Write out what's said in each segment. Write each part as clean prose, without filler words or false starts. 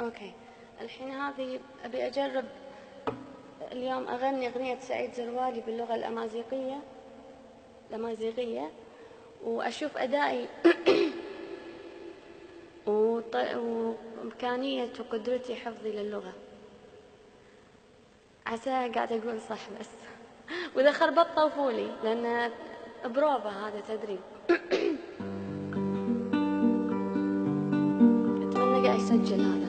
اوكي، الحين هذه ابي اجرب اليوم اغني اغنية سعيد زروالي باللغة الامازيغية واشوف ادائي وامكانية وقدرتي حفظي للغة. عسى قاعدة اقول صح بس واذا خربطت طوفولي لان بروفة، هذا تدريب. اتمنى قاعد يسجل هذا.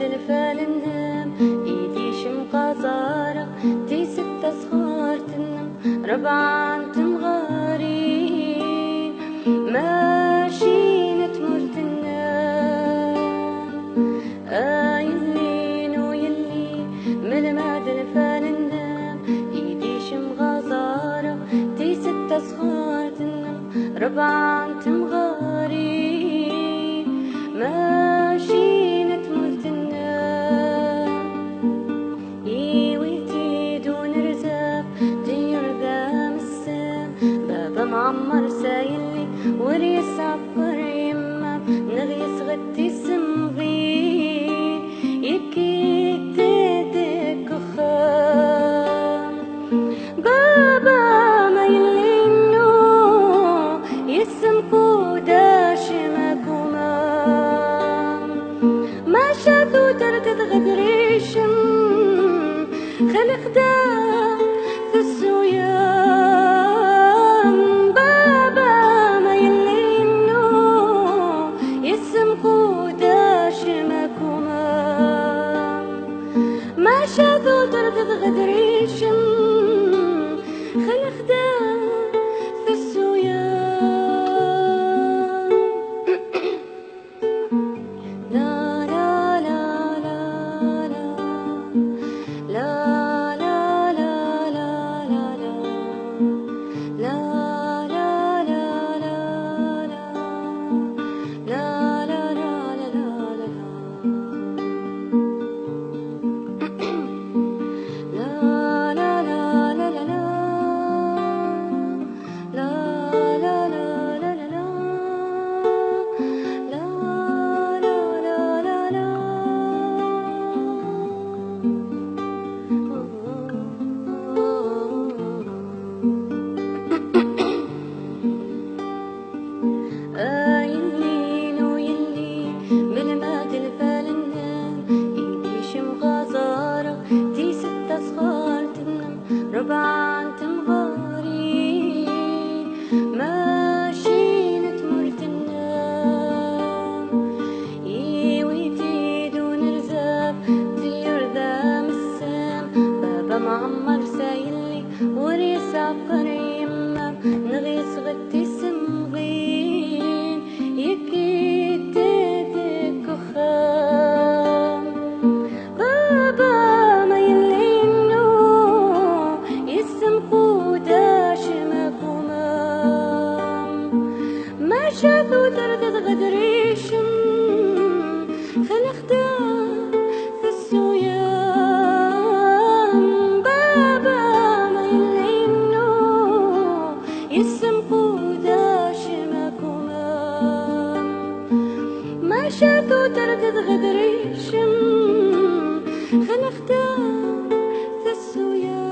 الفالنهم ايدي شمقاصارة تي ستة صغار تنم ربعان تمغارين ماشيين تمرتنا يلين ويلي ملماد الفالنهم ايدي شمقاصارة تي ستة صغار تنم ربعان تمغارين ماشيين معمر سايلي وريس عبر يما نغيس غتي سمغي يكي تدك خام بابا ما يلينو يسمكو داش مكومام ما شافو ترتد غدريشم خلق دا في السويام ما شافوا تردد غدريشم خلق دا في السويان. لا لا لا لا لا لا لا لا لا لا لا لا لا لا ربعان تمغارين ماشيين تمرتنا يويتي دون رزاف طير ذا مسام بابا معمر سايلي وريس عبر يما نغيس غتي سمغين يكي تدك خام بابا ما يلينو يسمكو داش مكومام ما شافوا تردد غدريشم خلق دا في السويام بابا ما يلينو يسمكو داش مكومام ما شافوا تردد غدريشم خلق دا في السويام.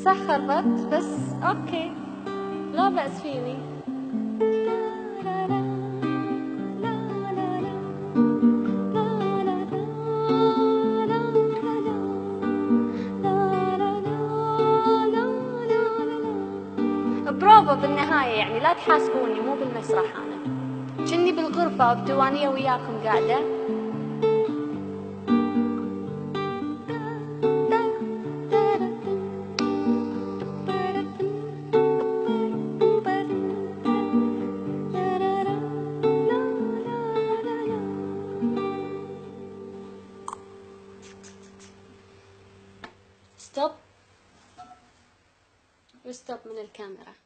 صح خربطت بس اوكي لا بأس فيني. لا لا لا لا لا لا لا معايا يعني، لا تحاسبوني، مو بالمسرح أنا، كني بالغرفة بديوانية وياكم قاعدة. ستوب وستوب من الكاميرا.